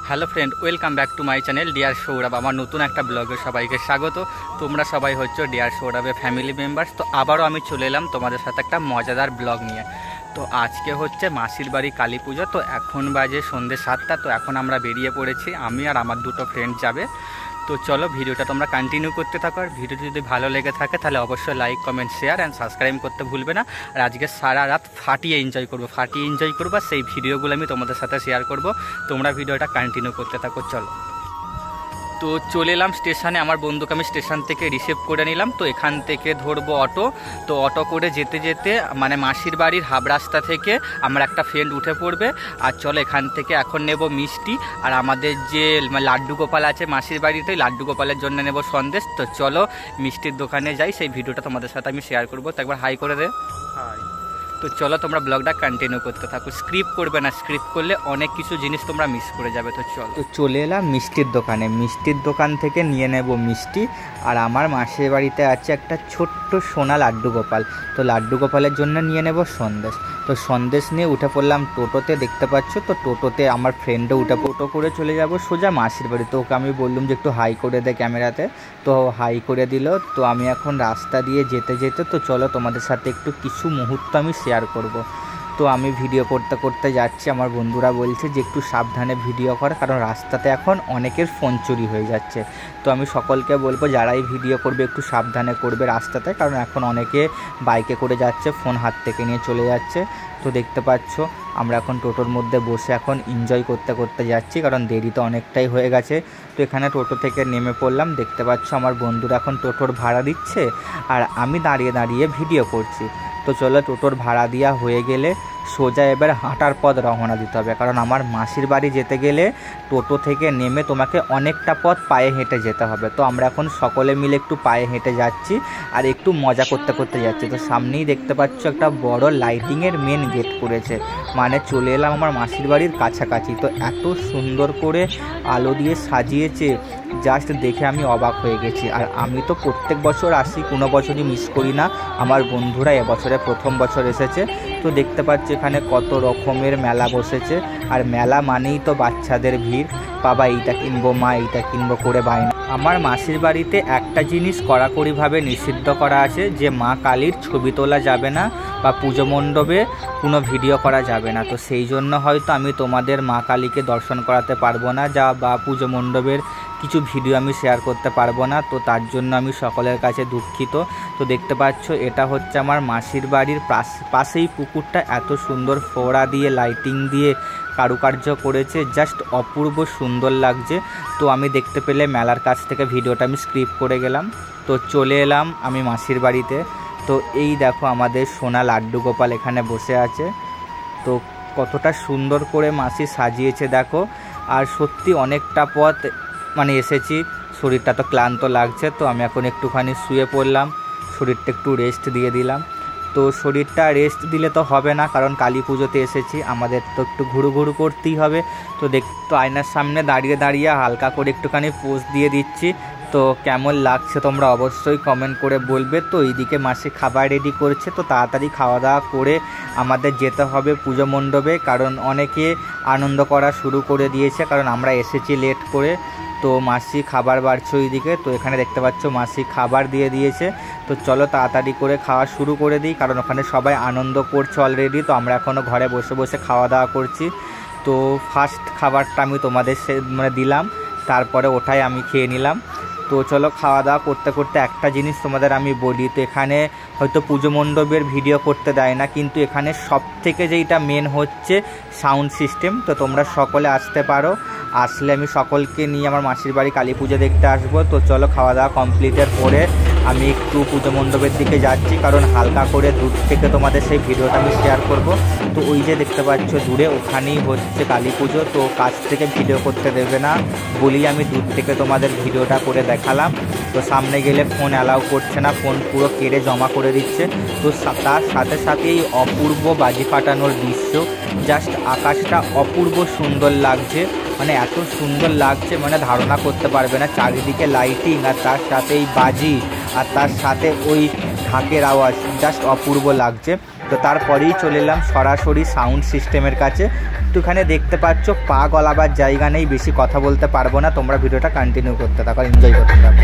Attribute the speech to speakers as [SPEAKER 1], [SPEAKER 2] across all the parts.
[SPEAKER 1] Hello friend, welcome back to my channel deer Sourav. আমার নতুন একটা ব্লগে সবাইকে স্বাগত। তোমরা সবাই হচ্ছে ডিয়ার সৌরভের ফ্যামিলি মেম্বার্স। তো আবারও আমি চলে এলাম তোমাদের সাথে একটা মজাদার ব্লগ নিয়ে। তো আজকে হচ্ছে মাসির বাড়ি কালী পুজো। তো এখন বাজে সন্ধ্যে 7টা। তো এখন আমরা বেরিয়ে পড়েছি, আমি আর আমার দুটো ফ্রেন্ড যাবে। তো চলো ভিডিওটা তোমরা কন্টিনিউ করতে থাকো। আর ভিডিওটি যদি ভালো লেগে থাকে তাহলে অবশ্যই like, comment, share and subscribe করতে ভুলবে না। আর আজকে সারা রাত ফাটিয়ে এনজয় করবো। সেই ভিডিওগুলো আমি তোমাদের সাথে শেয়ার করব। তোমরা ভিডিওটা কন্টিনিউ করতে থাকো। চলো, তো চলে এলাম স্টেশনে। আমার বন্ধুকে আমি স্টেশন থেকে রিসিভ করে নিলাম। তো এখান থেকে ধরবো অটো। তো অটো করে যেতে যেতে মানে মাসির বাড়ির হাব রাস্তা থেকে আমার একটা ফ্রেন্ড উঠে পড়বে। আর চলো এখান থেকে এখন নেব মিষ্টি, আর আমাদের যে লাড্ডু গোপাল আছে মাসির বাড়িতে, লাড্ডু গোপালের জন্য নেব সন্দেশ। তো চলো মিষ্টির দোকানে যাই, সেই ভিডিওটা তোমাদের সাথে আমি শেয়ার করবো। তো একবার হাই করে দে। হাই। তো চলো তোমরা ব্লগটা কন্টিনিউ করতে থাকো, স্ক্রিপ্ট করবে না, স্ক্রিপ্ট করলে অনেক কিছু জিনিস তোমরা মিস করে যাবে। তো চলো, তো চলে এলাম মিষ্টির দোকানে। মিষ্টির দোকান থেকে নিয়ে নেব মিষ্টি। আর আমার মাসির বাড়িতে আছে একটা ছোট্ট সোনা লাড্ডু গোপাল। তো লাড্ডু গোপালের জন্য নিয়ে নেব সন্দেশ। তো সন্দেশ নিয়ে উঠে পড়লাম টোটোতে, দেখতে পাচ্ছ। তো টোটোতে আমার ফ্রেন্ডও উঠে টোটো করে চলে যাব সোজা মাসির বাড়ি। তো ওকে আমি বললাম যে একটু হাই করে দে ক্যামেরাতে। তো হাই করে দিল। তো আমি এখন রাস্তা দিয়ে যেতে যেতে, তো চলো তোমাদের সাথে একটু কিছু মুহূর্ত আমি শেয়ার করব। তো আমি ভিডিও করতে করতে যাচ্ছি। আমার বন্ধুরা বলছে যে একটু সাবধানে ভিডিও কর, কারণ রাস্তাতে এখন অনেকের ফোন চুরি হয়ে যাচ্ছে। তো আমি সকলকে বলবো যারাই ভিডিও করবে একটু সাবধানে করবে রাস্তাতে, কারণ এখন অনেকে বাইকে করে যাচ্ছে, ফোন হাত থেকে নিয়ে চলে যাচ্ছে। তো দেখতে পাচ্ছ আমরা এখন টোটোর মধ্যে বসে এখন এনজয় করতে করতে যাচ্ছি, কারণ দেরি তো অনেকটাই হয়ে গেছে। তো এখানে টোটো থেকে নেমে পড়লাম। দেখতে পাচ্ছ আমার বন্ধুরা এখন টোটোর ভাড়া দিচ্ছে, আর আমি দাঁড়িয়ে দাঁড়িয়ে ভিডিও করছি। তো চলো টোটোর ভাড়া দেওয়া হয়ে গেলে সোজা এবার হাঁটার পথ রওনা দিতে হবে, কারণ আমার মাসির বাড়ি যেতে গেলে টোটো থেকে নেমে তোমাকে অনেকটা পথ পায়ে হেঁটে যেতে হবে। তো আমরা এখন সকলে মিলে একটু পায়ে হেঁটে যাচ্ছি আর একটু মজা করতে করতে যাচ্ছি। তো সামনেই দেখতে পাচ্ছ একটা বড় লাইটিংয়ের মেন গেট করেছে, মানে চলে এলাম আমার মাসির বাড়ির কাছাকাছি। তো এত সুন্দর করে আলো দিয়ে সাজিয়েছে, জাস্ট দেখে আমি অবাক হয়ে গেছি। আর আমি তো প্রত্যেক বছর আসি, কোনো বছরই মিস করি না। আমার বন্ধুরা এবছরে প্রথম বছর এসেছে। তো দেখতে পাচ্ছি এখানে কত রকমের মেলা বসেছে, আর মেলা মানেই তো বাচ্চাদের ভিড়। বাবা এইটা কিনবো, মা এইটা কিনবো করে বায়না। আমার মাসির বাড়িতে একটা জিনিস কড়াকড়িভাবে নিষিদ্ধ করা আছে, যে মা কালীর ছবি তোলা যাবে না বা পুজো মণ্ডপে কোনো ভিডিও করা যাবে না। তো সেই জন্য হয়তো আমি তোমাদের মা কালীকে দর্শন করাতে পারবো না, বা পুজো মণ্ডপের কিছু ভিডিও আমি শেয়ার করতে পারবো না। তো তার জন্য আমি সকলের কাছে দুঃখিত। তো দেখতে পাচ্ছ এটা হচ্ছে আমার মাসির বাড়ির পাশেই পুকুরটা, এত সুন্দর ফোয়ারা দিয়ে লাইটিং দিয়ে কারুকার্য করেছে, জাস্ট অপূর্ব সুন্দর লাগছে। তো আমি দেখতে পেলে মেলার কাছ থেকে ভিডিওটা আমি স্ক্রিপ্ট করে গেলাম। তো চলে এলাম আমি মাসির বাড়িতে। তো এই দেখো আমাদের সোনা লাড্ডু গোপাল এখানে বসে আছে। তো কতটা সুন্দর করে মাসি সাজিয়েছে দেখো। আর সত্যি অনেকটা পথ মানে এসেছি, শরীরটা তো ক্লান্ত লাগছে। তো আমি এখন একটুখানি শুয়ে পড়লাম, শরীরটা একটু রেস্ট দিয়ে দিলাম। তো শরীরটা রেস্ট দিলে তো হবে না, কারণ কালী পুজোতে এসেছি, আমাদের তো একটু ঘুরু ঘুরু করতেই হবে। তো আয়নার সামনে দাঁড়িয়ে দাঁড়িয়ে হালকা করে একটুখানি পোজ দিয়ে দিচ্ছি। তো কেমন লাগছে তোমরা অবশ্যই কমেন্ট করে বলবে। তো এইদিকে মাসি খাবার রেডি করছে। তো তাড়াতাড়ি খাওয়া দাওয়া করে আমাদের যেতে হবে পুজো মণ্ডপে, কারণ অনেকে আনন্দ করা শুরু করে দিয়েছে, কারণ আমরা এসেছি লেট করে। তো মাসি খাবার বাড়ছে ওইদিকে। তো এখানে দেখতে পাচ্ছ মাসি খাবার দিয়ে দিয়েছে। তো চলো তাড়াতাড়ি করে খাওয়া শুরু করে দিই, কারণ ওখানে সবাই আনন্দ করছে অলরেডি। তো আমরা এখনও ঘরে বসে বসে খাওয়া দাওয়া করছি। তো ফার্স্ট খাবারটা আমি তোমাদের দিলাম, তারপরে ওটাই আমি খেয়ে নিলাম। তো চলো খাওয়া দাওয়া করতে করতে একটা জিনিস তোমাদের আমি বলি। তো এখানে হয়তো পুজো মণ্ডপের ভিডিও করতে দেয় না, কিন্তু এখানে সব থেকে যেইটা মেন হচ্ছে সাউন্ড সিস্টেম। তো তোমরা সকলে আসতে পারো, আসলে আমি সকলকে নিয়ে আমার মাসির বাড়ি কালী পুজো দেখতে আসবো। তো চলো খাওয়া দাওয়া কমপ্লিটের পরে আমি একটু পুজো মণ্ডপের দিকে যাচ্ছি, কারণ হালকা করে দূর থেকে তোমাদের সেই ভিডিওটা আমি শেয়ার করব। তো ওই যে দেখতে পাচ্ছ দূরে, ওখানেই হচ্ছে কালী পুজো। তো কাছ থেকে ভিডিও করতে দেবে না বলি আমি দূর থেকে তোমাদের ভিডিওটা করে দেখালাম। তো সামনে গেলে ফোন অ্যালাউ করছে না, ফোন পুরো কেড়ে জমা করে দিচ্ছে। তো তার সাথে সাথে এই অপূর্ব বাজি ফাটানোর দৃশ্য, জাস্ট আকাশটা অপূর্ব সুন্দর লাগছে, মানে এত সুন্দর লাগছে মানে ধারণা করতে পারবে না। চারিদিকে লাইটিং, আর তার সাথে এই বাজি, আর তার সাথে ওই ঢাকের আওয়াজ, জাস্ট অপূর্ব লাগছে। তো তারপরেই চলে এলাম সরাসরি সাউন্ড সিস্টেমের কাছে। তো এখানে দেখতে পাচ্ছ পা গলাবার জায়গা নেই, বেশি কথা বলতে পারবো না, তোমরা ভিডিওটা কন্টিনিউ করতে থাকো, এনজয় করতে থাকো।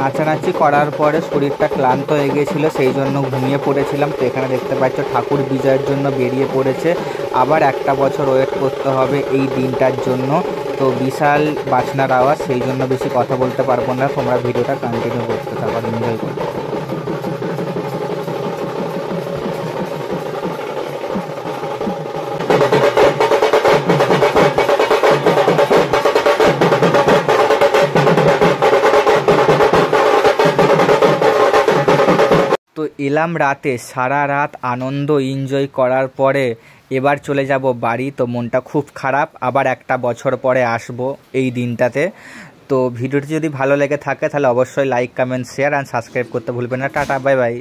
[SPEAKER 1] নাচানাচি করার পরে শরীরটা ক্লান্ত হয়ে গিয়েছিলো, সেই জন্য ঘুমিয়ে পড়েছিলাম। তো এখানে দেখতে পাচ্ছ ঠাকুর বিজয়ের জন্য বেরিয়ে পড়েছে, আবার একটা বছর ওয়েট করতে হবে এই দিনটার জন্য। তো বিশাল বাজনার আওয়াজ, সেই জন্য বেশি কথা বলতে পারবো না, তোমরা ভিডিওটা কন্টিনিউ করতে থাকো, এনজয় করতে। তো এলাম রাতে, সারা রাত আনন্দ এনজয় করার পরে এবার চলে যাব বাড়ি। তো মনটা খুব খারাপ, আবার একটা বছর পরে আসবো এই দিনটাতে। তো ভিডিওটি যদি ভালো লেগে থাকে তাহলে অবশ্যই like, comment, share and subscribe করতে ভুলবেন না। Tata, bye bye.